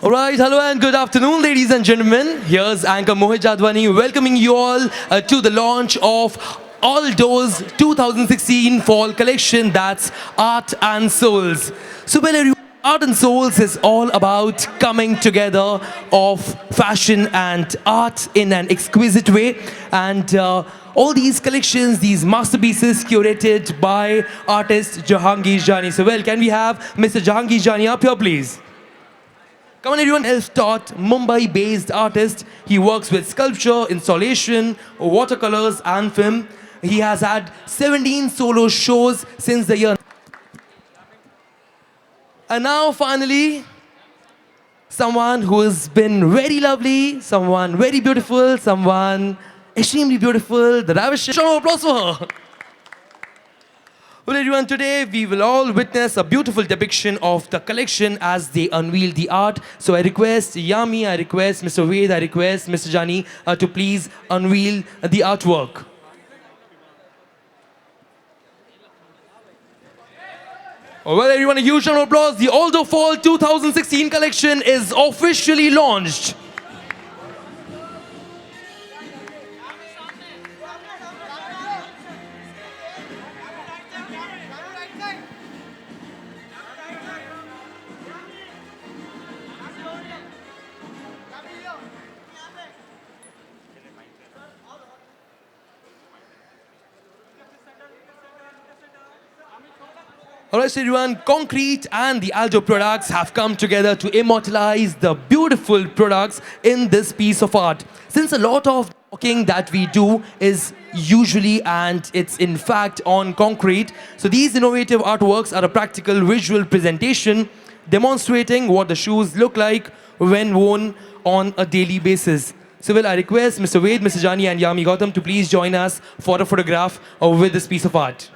Alright, hello and good afternoon, ladies and gentlemen. Here's Anchor Mohit Jadwani welcoming you all to the launch of Aldo's 2016 fall collection, that's Art and Souls. So, well, everyone, Art and Souls is all about coming together of fashion and art in an exquisite way. And all these collections, these masterpieces curated by artist Jahangir Jani. So, well, can we have Mr. Jahangir Jani up here, please? Come on, everyone. Self-taught Mumbai-based artist. He works with sculpture, installation, watercolors, and film. He has had 17 solo shows since the year. And now, finally, someone who has been very lovely, someone very beautiful, someone extremely beautiful. The ravish. Round of applause for her. Well, everyone, today we will all witness a beautiful depiction of the collection as they unveil the art. So I request Yami, I request Mr. Ved, I request Mr. Jani to please unveil the artwork. Well, everyone, a huge round of applause. The Aldo Fall 2016 collection is officially launched. Alright, so everyone, Concrete and the Aldo products have come together to immortalize the beautiful products in this piece of art. Since a lot of talking that we do is usually and it's in fact on concrete, so these innovative artworks are a practical visual presentation demonstrating what the shoes look like when worn on a daily basis. So well, I request Mr. Ved, Mr. Jani and Yami Gautam to please join us for a photograph with this piece of art.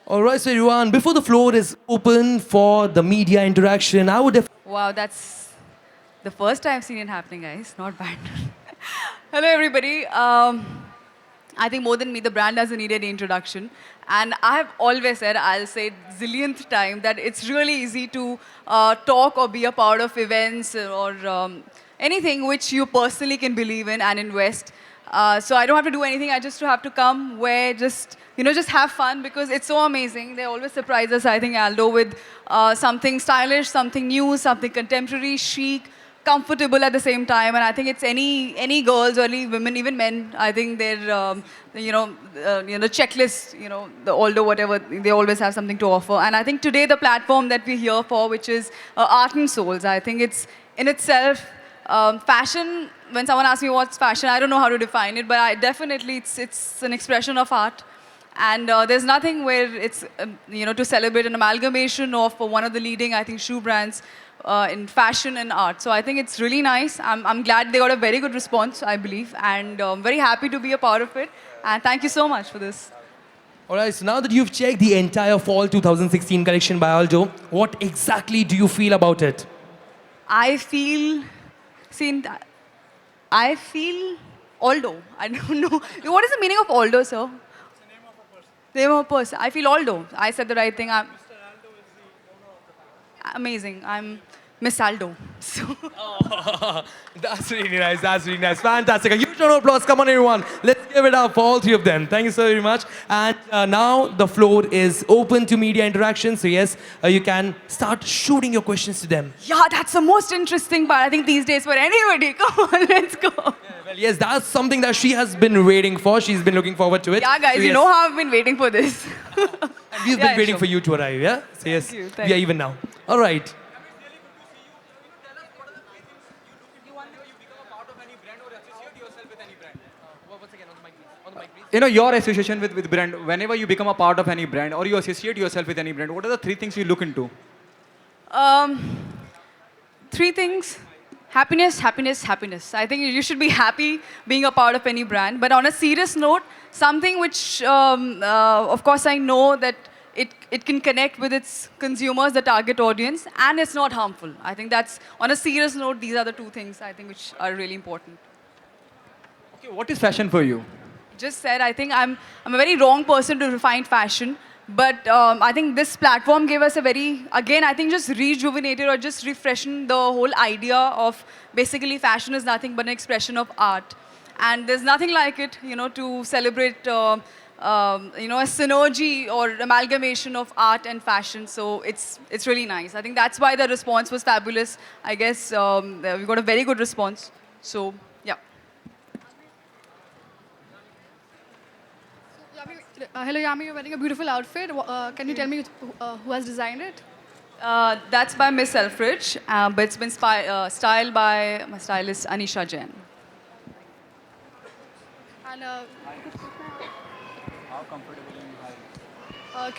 Alright, so everyone, before the floor is open for the media interaction, I would Wow, that's the first time I've seen it happening, guys. Not bad. Hello, everybody. I think more than me, the brand doesn't need any introduction. And I have always said, I'll say it zillionth time, that it's really easy to talk or be a part of events or anything which you personally can believe in and invest. So I don't have to do anything. I just have to come, wear, just have fun because it's so amazing. They always surprise us, I think, Aldo, with something stylish, something new, something contemporary, chic, comfortable at the same time. And I think it's any girls, or any women, even men, I think they're, checklist, the Aldo, whatever, they always have something to offer. And I think today the platform that we're here for, which is Art and Souls, I think it's in itself, fashion, when someone asks me what's fashion, I don't know how to define it, but definitely it's an expression of art. And there's nothing where it's, to celebrate an amalgamation of one of the leading, I think, shoe brands in fashion and art. So I think it's really nice. I'm glad they got a very good response, I believe, and very happy to be a part of it. And thank you so much for this. Alright, so now that you've checked the entire Fall 2016 collection by Aldo, what exactly do you feel about it? I feel Aldo. I don't know. What is the meaning of Aldo, sir? It's the name of a person. Name of a person. I feel Aldo. I said the right thing. Mr. Aldo is the owner of the amazing. I'm Miss Aldo. So Oh, that's really nice. That's really nice. Fantastic. A huge round of applause. Come on, everyone. Let's give it up for all three of them. Thank you so very much. And now the floor is open to media interaction. So yes, you can start shooting your questions to them. yeah, that's the most interesting part, I think, these days for anybody. Come on, let's go. Well, yes, that's something that she has been waiting for. She's been looking forward to it. Yeah, guys, So, you yes. know how I've been waiting for this. And we've been waiting for you to arrive, yeah? So yes, you, we are even now. All right. Your association with brand, whenever you become a part of any brand or you associate yourself with any brand, what are the three things you look into? Three things. Happiness, happiness, happiness. I think you should be happy being a part of any brand. But on a serious note, something which, of course, I know that it can connect with its consumers, the target audience, and it's not harmful. I think that's, on a serious note, these are the two things I think which are really important. Okay, what is fashion for you? Just said, I think I'm a very wrong person to define fashion. But I think this platform gave us a very, again, I think just rejuvenated or just refreshing the whole idea of basically fashion is nothing but an expression of art. And there's nothing like it, to celebrate, a synergy or amalgamation of art and fashion. So it's really nice. I think that's why the response was fabulous. I guess we got a very good response. So, yeah. Hello, Yami. You're wearing a beautiful outfit. Can you tell me who has designed it? That's by Miss Selfridge, but it's been styled by my stylist Anisha Jain. And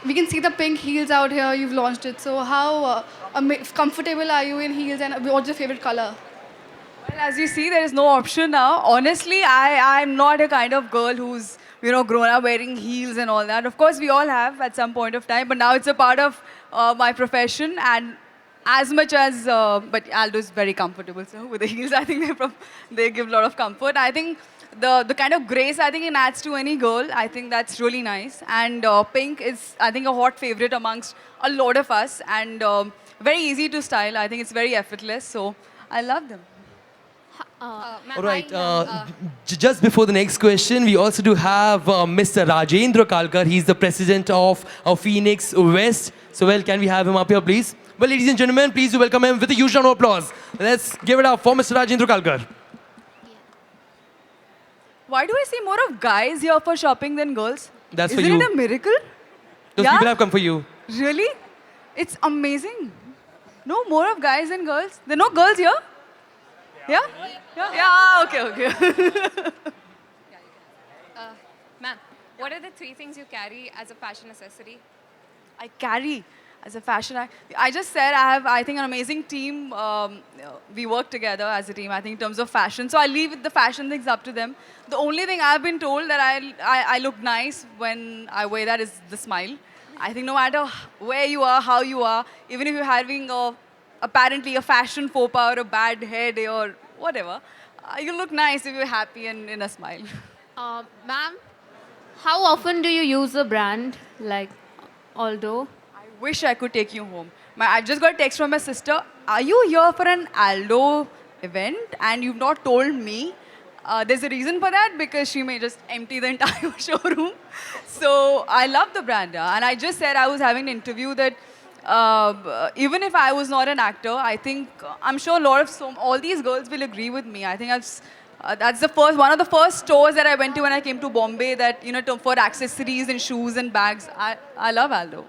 we can see the pink heels out here. You've launched it. So how comfortable are you in heels, and what's your favorite color? Well, as you see, there is no option now. Honestly, I'm not a kind of girl who's grown up wearing heels and all that. Of course, we all have at some point of time, but now it's a part of my profession. And as much as, but Aldo is very comfortable, so with the heels, I think they give a lot of comfort. I think the kind of grace I think it adds to any girl, I think that's really nice. And pink is, I think, a hot favorite amongst a lot of us, and very easy to style. I think it's very effortless, so I love them. All right. Just before the next question, we also do have Mr. Rajendra Kalkar. He's the president of Phoenix West. So, well, can we have him up here, please? Well, ladies and gentlemen, please do welcome him with a huge round of applause. Let's give it up for Mr. Rajendra Kalkar. Why do I see more of guys here for shopping than girls? That's for you. Isn't it a miracle? Those people have come for you. Really? It's amazing. No more of guys than girls. There are no girls here? Yeah? Yeah, okay. Ma'am, what are the 3 things you carry as a fashion accessory? I carry as a fashion. I just said I have, I think, an amazing team. We work together as a team, I think, in terms of fashion. So I leave the fashion things up to them. The only thing I've been told that I look nice when I wear that is the smile. I think no matter where you are, how you are, even if you're having apparently a fashion faux pas or a bad hair day or whatever, you look nice if you're happy and in a smile. Ma'am, how often do you use a brand like Aldo? I wish I could take you home. I just got a text from my sister. Are you here for an Aldo event and you've not told me? There's a reason for that, because she may just empty the entire showroom. So I love the brand. And I just said I was having an interview that even if I was not an actor, I think, I'm sure all these girls will agree with me. I think that's one of the first stores that I went to when I came to Bombay that, for accessories and shoes and bags. I love Aldo.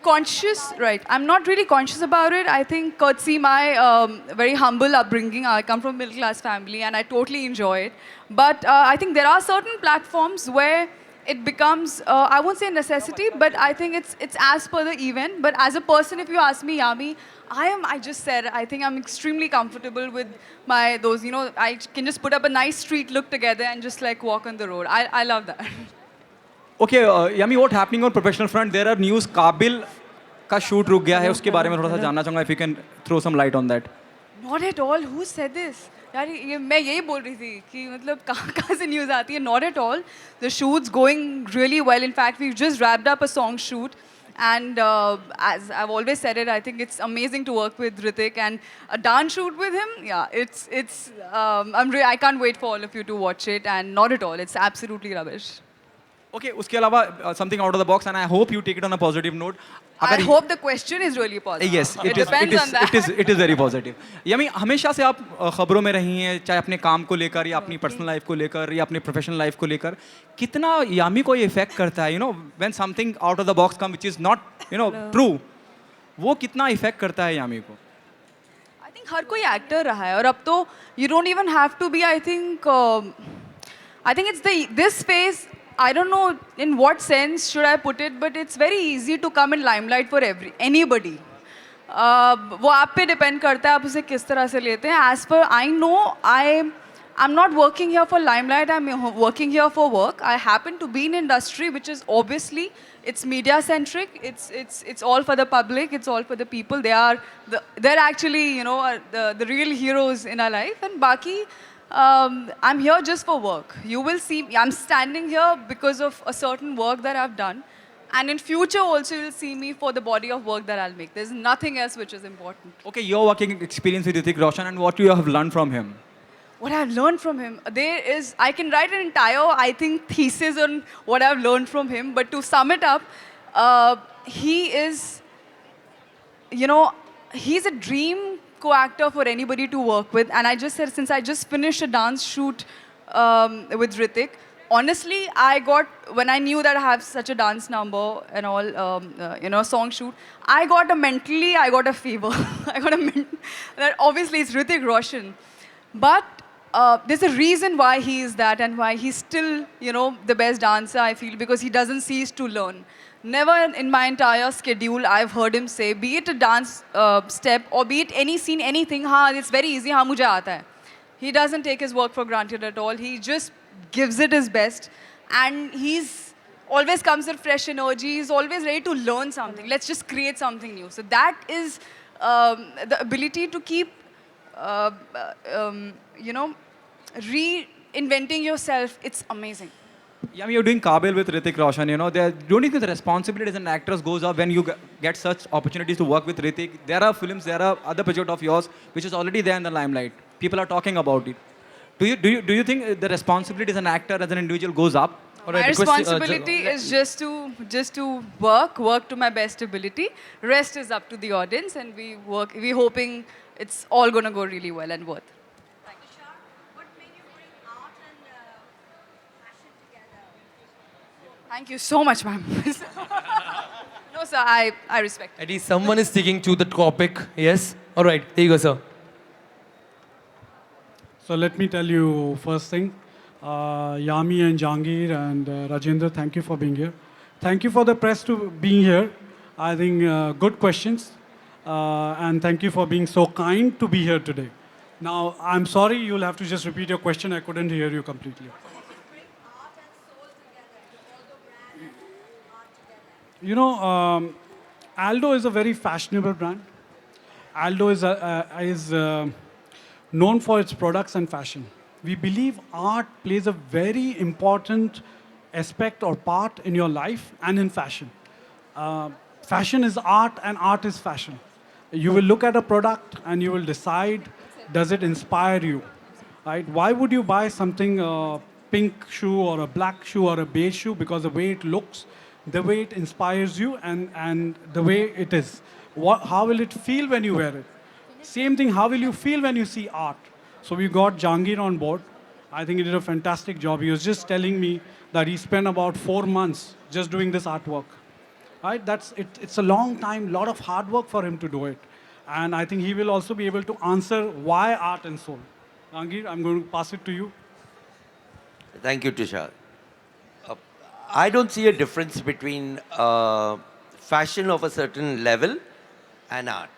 I'm not really conscious about it. I think courtesy my very humble upbringing. I come from a middle class family and I totally enjoy it. But I think there are certain platforms where it becomes, I won't say a necessity, but I think it's as per the event. But as a person, if you ask me, Yami, I just said, I think I'm extremely comfortable with those, I can just put up a nice street look together and just like walk on the road. I love that. Okay, Yami, what happening on professional front? There are news, Kabil का shoot रुक गया है, उसके बारे में थोड़ा सा जानना चाहूँगा, if you can throw some light on that. Not at all. Who said this? यार मैं यही बोल रही थी कि मतलब कहाँ से news आती है? Not at all. The shoot's going really well. In fact, we've just wrapped up a song shoot. And as I've always said it, I think it's amazing to work with Hrithik, and a dance shoot with him. Yeah, I can't wait for all of you to watch it, and not at all. It's absolutely rubbish. Okay, उसके अलावा something out of the box, and I hope you take it on a positive note. I hope the question is really positive. Yes, it depends on that. It is very positive. Yami, हमेशा से आप खबरों में रही हैं, चाहे अपने काम को लेकर या अपनी पर्सनल लाइफ को लेकर या अपने प्रोफेशनल लाइफ को लेकर, कितना यामी को ये इफेक्ट करता है, when something out of the box comes which is not, true, वो कितना इफेक्ट करता है यामी को? I think हर कोई एक्टर रहा है, और अब तो you don't even have to be, I think it's this phase I don't know in what sense should I put it, but it's very easy to come in limelight for anybody. वो आप पे depend करता है आप उसे किस तरह से लेते हैं. As per I know, I'm not working here for limelight. I'm working here for work. I happen to be in industry which is obviously it's media centric. It's all for the public. It's all for the people. They're actually the real heroes in our life. And Baki, I'm here just for work. You will see I'm standing here because of a certain work that I've done. And in future also you'll see me for the body of work that I'll make. There's nothing else which is important. Okay, your working experience with Hrithik Roshan and what you have learned from him. What I've learned from him, I can write an entire, I think, thesis on what I've learned from him. But to sum it up, he is, he's a dream co-actor for anybody to work with. And I just said, since I just finished a dance shoot with Hrithik, honestly, when I knew that I have such a dance number and all, song shoot, I got a fever. That obviously it's Hrithik Roshan. But there's a reason why he is that and why he's still, the best dancer, I feel, because he doesn't cease to learn. Never in my entire schedule I've heard him say, be it a dance step or be it any scene, anything, it's very easy, mujhe aata hai. He doesn't take his work for granted at all. He just gives it his best. And he's always comes with fresh energy. He's always ready to learn something. Let's just create something new. So that is the ability to keep, reinventing yourself. It's amazing. Yeah, you're doing Kabil with Hrithik Roshan. Don't you think the responsibility as an actress goes up when you get such opportunities to work with Hrithik? There are films, there are other projects of yours which is already there in the limelight. People are talking about it. Do you think the responsibility as an actor, as an individual, goes up? My responsibility is just to work to my best ability. Rest is up to the audience, and we're hoping it's all gonna go really well and worth. What made you bring art and fashion together? Thank you so much, ma'am. No, sir, I respect it. At least someone is sticking to the topic. Yes? All right. There you go, sir. So let me tell you first thing. Yami and Jahangir and Rajendra, thank you for being here. Thank you for the press to being here. I think good questions. And thank you for being so kind to be here today. Now, I'm sorry, you'll have to just repeat your question. I couldn't hear you completely. Bring art and soul together, all the brand and art together. Aldo is a very fashionable brand. Aldo is known for its products and fashion. We believe art plays a very important aspect or part in your life and in fashion. Fashion is art and art is fashion. You will look at a product and you will decide, does it inspire you? Right? Why would you buy something, a pink shoe or a black shoe or a beige shoe? Because the way it looks, the way it inspires you and the way it is. How will it feel when you wear it? Same thing, how will you feel when you see art? So we got Jahangir on board. I think he did a fantastic job. He was just telling me that he spent about 4 months just doing this artwork. Right? It's a long time, lot of hard work for him to do it. And I think he will also be able to answer why art and soul. Jahangir, I'm going to pass it to you. Thank you, Tushar. I don't see a difference between fashion of a certain level and art.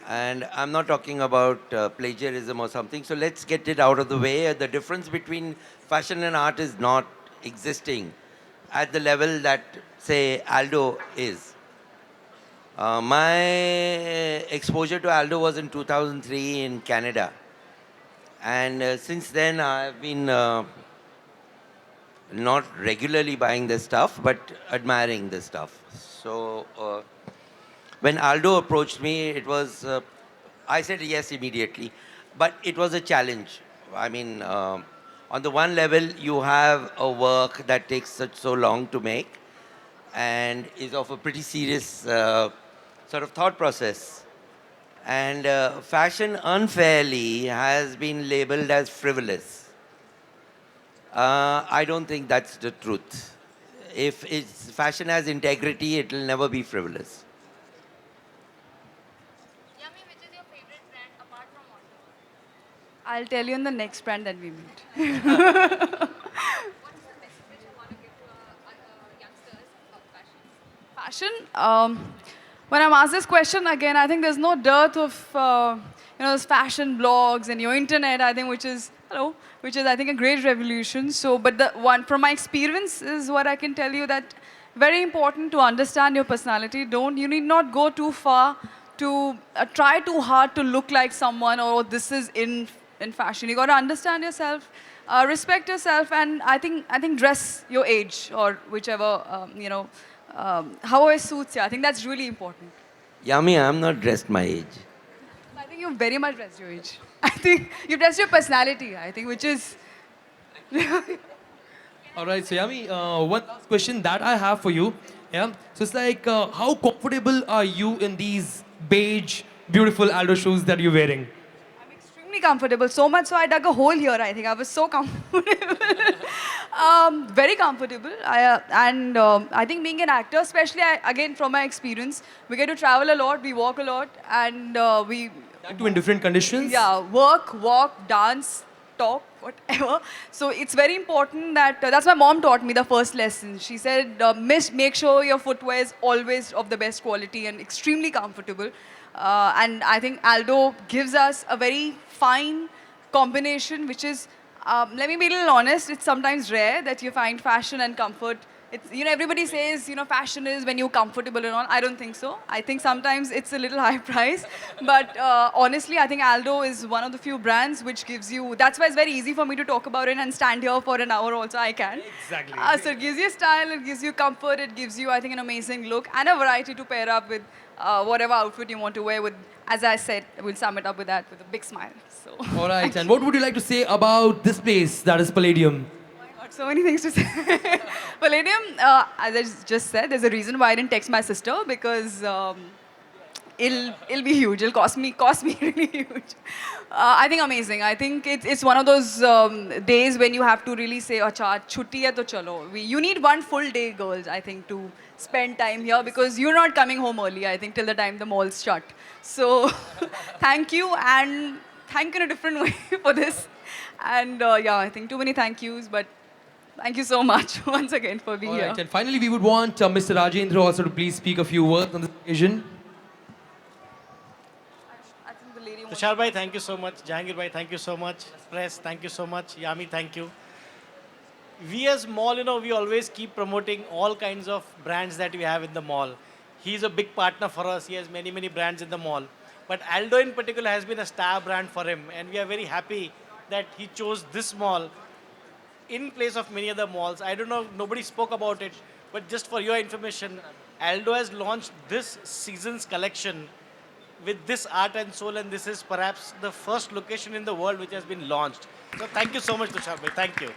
And I'm not talking about plagiarism or something, so let's get it out of the way. The difference between fashion and art is not existing at the level that, say, Aldo is. My exposure to Aldo was in 2003 in Canada. And since then, I've been not regularly buying this stuff, but admiring this stuff. So when Aldo approached me, it was, I said yes immediately, but it was a challenge. I mean, on the one level, you have a work that takes so long to make and is of a pretty serious sort of thought process. And fashion unfairly has been labeled as frivolous. I don't think that's the truth. If fashion has integrity, it will never be frivolous. Yami, which is your favorite brand apart from Aldo? I'll tell you in the next brand that we meet. Fashion. When I'm asked this question again, I think there's no dearth of those fashion blogs and your internet. I think which is I think a great revolution. So, but the one from my experience is what I can tell you that very important to understand your personality. You need not go too far to try too hard to look like someone or this is in fashion. You got to understand yourself, respect yourself, and I think dress your age or whichever however suits you. I think that's really important. Yami, I'm not dressed my age. I think you've very much dressed your age. I think you dressed your personality. I think which is. All right, so Yami, one last question that I have for you. Yeah, so it's like, how comfortable are you in these beige, beautiful Aldo shoes that you're wearing? I'm extremely comfortable. So much so I dug a hole here. I think I was so comfortable. Very comfortable. I think being an actor, especially again from my experience, we get to travel a lot, we walk a lot, and we. That too in different conditions? Yeah, work, walk, dance, talk, whatever. So it's very important that, that's my mom taught me the first lesson. She said, make sure your footwear is always of the best quality and extremely comfortable. And I think Aldo gives us a very fine combination, which is, let me be a little honest, it's sometimes rare that you find fashion and comfort. It's, everybody says, fashion is when you're comfortable and all. I don't think so. I think sometimes it's a little high price. But honestly, I think Aldo is one of the few brands which gives you, that's why it's very easy for me to talk about it and stand here for an hour also, I can. Exactly. So it gives you style, it gives you comfort, it gives you, I think, an amazing look and a variety to pair up with whatever outfit you want to wear with. As I said, we'll sum it up with that with a big smile. So. All right, and what would you like to say about this place, that is Palladium? So many things to say. Palladium, as I just said, there's a reason why I didn't text my sister because it'll be huge. It'll cost me really huge. I think amazing. I think it's one of those days when you have to really say, "Acha, chutti hai to chalo." You need one full day, girls. I think to spend time here because you're not coming home early. I think till the time the mall's shut. So thank you and thank you in a different way for this. And I think too many thank yous, but. Thank you so much once again for being here. All right, and finally, we would want Mr. Rajendra also to please speak a few words on this occasion. I think the lady Tushar bhai, thank you so much. Jahangir bhai, thank you so much. Press, thank you so much. Yami, thank you. We as mall, we always keep promoting all kinds of brands that we have in the mall. He's a big partner for us. He has many, many brands in the mall. But Aldo in particular has been a star brand for him. And we are very happy that he chose this mall in place of many other malls. I don't know, nobody spoke about it, but just for your information, Aldo has launched this season's collection with this art and soul, and this is perhaps the first location in the world which has been launched. So thank you so much, Tushar bhai. Thank you.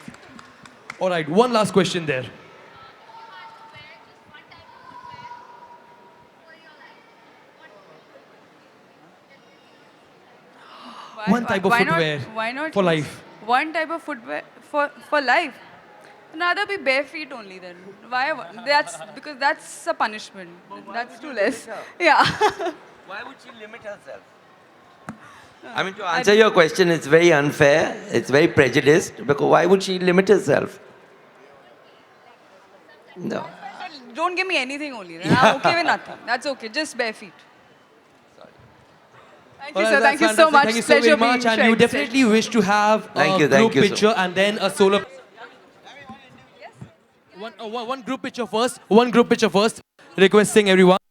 All right, one last question there. One type of footwear why not for choose life. One type of footwear for life. Rather be bare feet only then. Why? That's because that's a punishment. That's too less. Yeah. Why would she limit herself? I mean, to answer your question, it's very unfair. It's very prejudiced. Because why would she limit herself? No. Don't give me anything only. Then. I'm okay with nothing. That's okay. Just bare feet. Thank you, All sir. right, Thank you that's so much. fantastic. Thank you so Pleasure very much. being And you shared. definitely wish to have Thank a you, thank group you so picture and then a solo. One group picture first. One group picture first. Requesting everyone.